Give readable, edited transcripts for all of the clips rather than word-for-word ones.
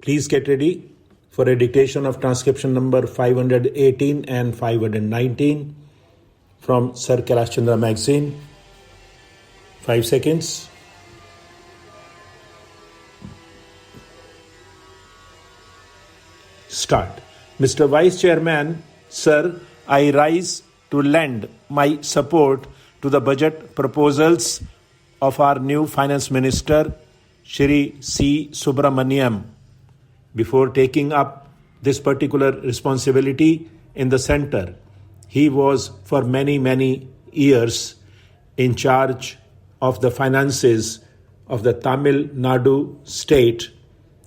Please get ready for a dictation of transcription number 518 and 519 from Sir Kailash Chandra magazine. 5 seconds. Start. Mr. Vice Chairman, Sir, I rise to lend my support to the budget proposals of our new Finance Minister, Shri C. Subramaniam. Before taking up this particular responsibility in the center, he was for many years in charge of the finances of the Tamil Nadu state,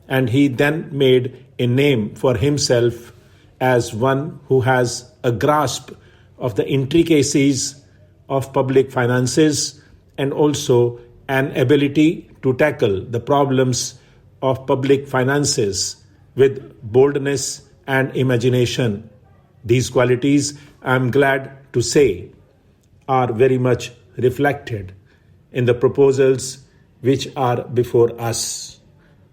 and he then made a name for himself as one who has a grasp of the intricacies of public finances and also an ability to tackle the problems of public finances with boldness and imagination. These qualities, I am glad to say, are very much reflected in the proposals which are before us.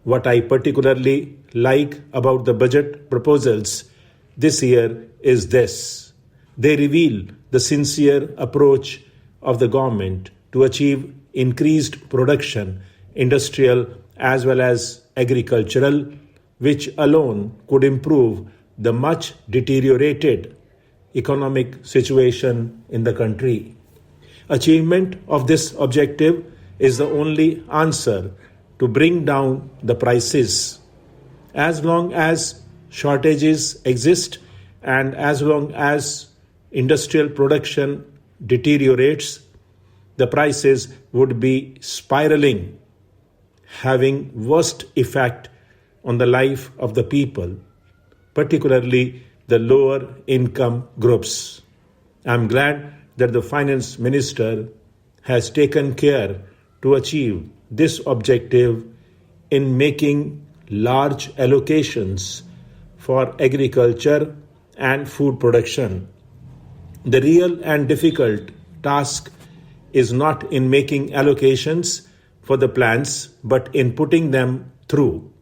What I particularly like about the budget proposals this year is this. They reveal the sincere approach of the government to achieve increased production, industrial as well as agricultural, which alone could improve the much deteriorated economic situation in the country. Achievement of this objective is the only answer to bring down the prices. As long as shortages exist and as long as industrial production deteriorates, the prices would be spiraling, having worst effect on the life of the people, particularly the lower income groups. I am glad that the Finance Minister has taken care to achieve this objective in making large allocations for agriculture and food production. The real and difficult task is not in making allocations for the plans, but in putting them through.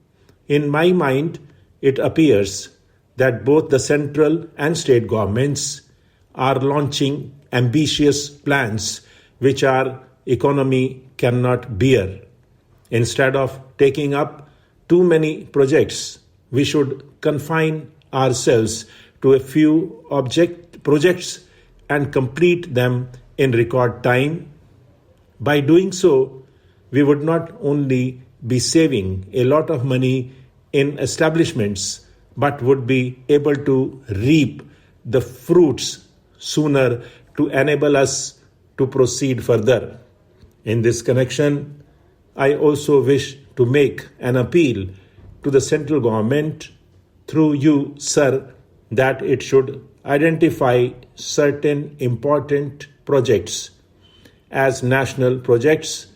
In my mind, it appears that both the central and state governments are launching ambitious plans which our economy cannot bear. Instead of taking up too many projects, we should confine ourselves to a few projects and complete them in record time. By doing so, we would not only be saving a lot of money in establishments, but would be able to reap the fruits sooner to enable us to proceed further. In this connection, I also wish to make an appeal to the central government through you, sir, that it should identify certain important projects as national projects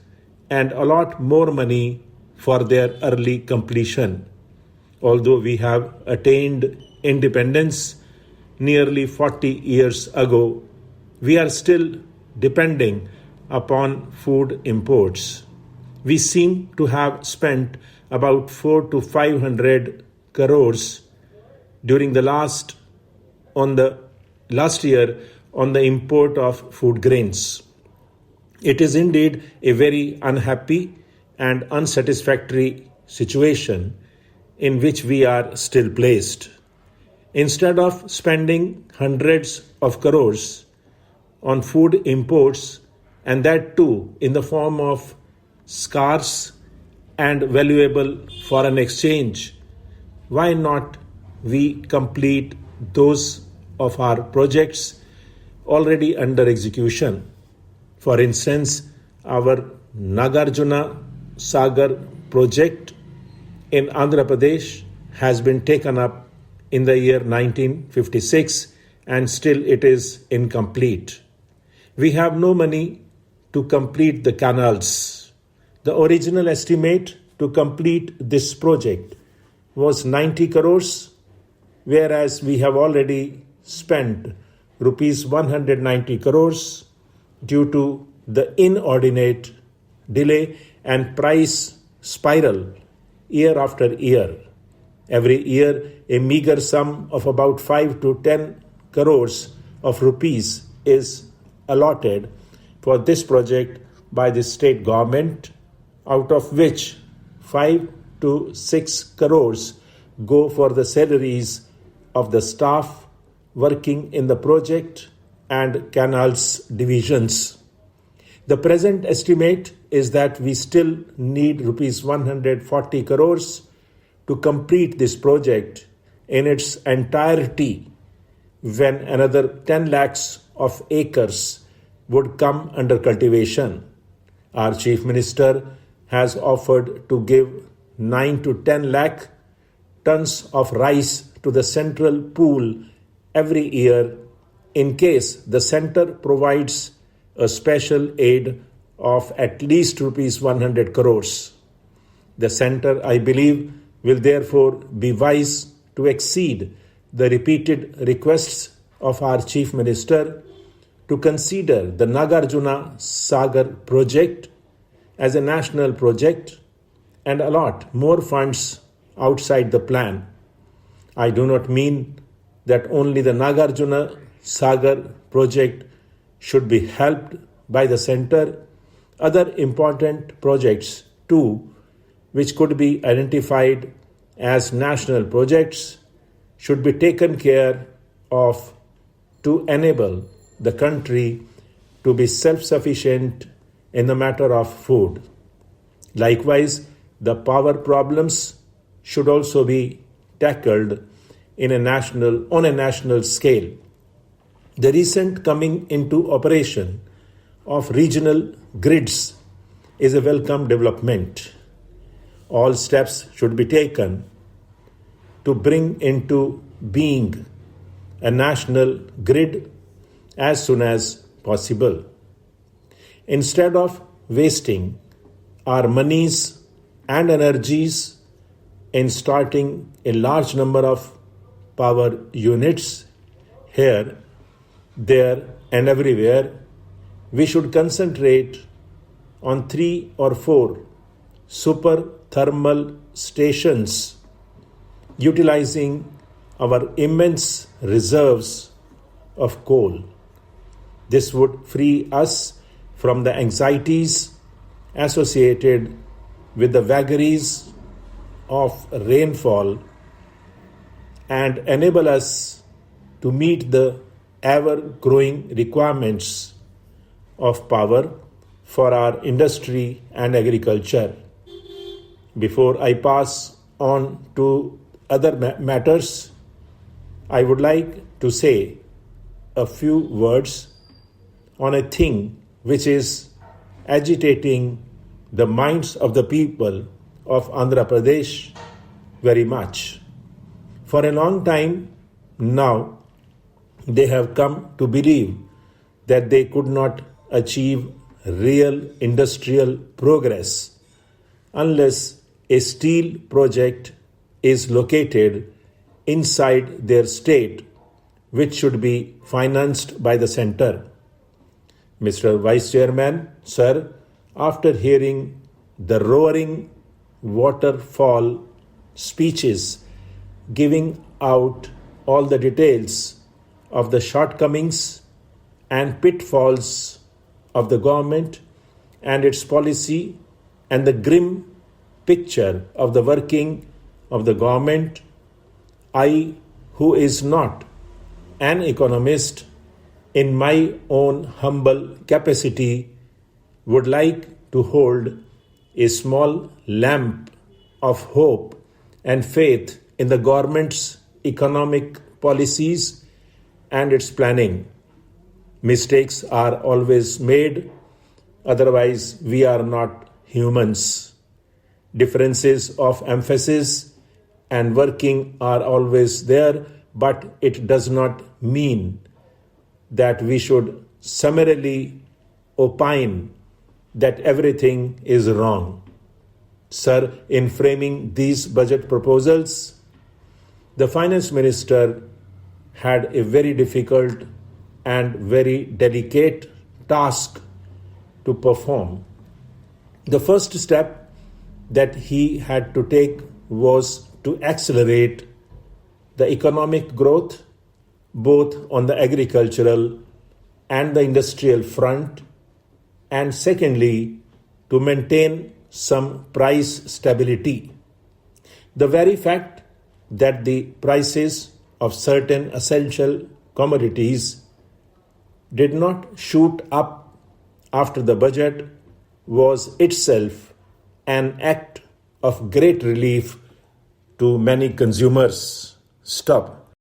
and allot more money for their early completion. Although we have attained independence nearly 40 years ago, we are still depending upon food imports. We seem to have spent about 400 to 500 crores during the last year on the import of food grains. It is indeed a very unhappy and unsatisfactory situation in which we are still placed. Instead of spending hundreds of crores on food imports, and that too in the form of scarce and valuable foreign exchange, why not we complete those of our projects already under execution? For instance, our Nagarjuna Sagar project in Andhra Pradesh has been taken up in the year 1956 and still it is incomplete. We have no money to complete the canals. The original estimate to complete this project was 90 crores, whereas we have already spent rupees 190 crores due to the inordinate delay and price spiral year after year. Every year, a meager sum of about 5 to 10 crores of rupees is allotted for this project by the state government, out of which 5 to 6 crores go for the salaries of the staff working in the project and canals divisions. The present estimate is that we still need rupees 140 crores to complete this project in its entirety, when another 10 lakhs of acres would come under cultivation. Our Chief Minister has offered to give 9 to 10 lakh tons of rice to the central pool every year in case the centre provides a special aid of at least rupees 100 crores. The centre, I believe, will therefore be wise to exceed the repeated requests of our Chief Minister to consider the Nagarjuna Sagar project as a national project and allot more funds outside the plan. I do not mean that only the Nagarjuna Sagar project should be helped by the centre. Other important projects too, which could be identified as national projects, should be taken care of to enable the country to be self-sufficient in the matter of food. Likewise, the power problems should also be tackled on a national scale. The recent coming into operation of regional grids is a welcome development. All steps should be taken to bring into being a national grid as soon as possible. Instead of wasting our monies and energies in starting a large number of power units here, there, and everywhere, we should concentrate on 3 or 4 super thermal stations utilizing our immense reserves of coal. This would free us from the anxieties associated with the vagaries of rainfall and enable us to meet the ever-growing requirements of power for our industry and agriculture. Before I pass on to other matters, I would like to say a few words on a thing which is agitating the minds of the people of Andhra Pradesh very much. For a long time now, they have come to believe that they could not achieve real industrial progress unless a steel project is located inside their state, which should be financed by the centre. Mr. Vice Chairman, sir, after hearing the roaring waterfall speeches giving out all the details of the shortcomings and pitfalls of the government and its policy and the grim picture of the working of the government, I, who is not an economist, in my own humble capacity, would like to hold a small lamp of hope and faith in the government's economic policies and its planning. Mistakes are always made, otherwise we are not humans. Differences of emphasis and working are always there, but it does not mean that we should summarily opine that everything is wrong. Sir, in framing these budget proposals, the Finance Minister had a very difficult and very delicate task to perform. The first step that he had to take was to accelerate the economic growth both on the agricultural and the industrial front, and secondly, to maintain some price stability. The very fact that the prices of certain essential commodities did not shoot up after the budget was itself an act of great relief to many consumers. Stop.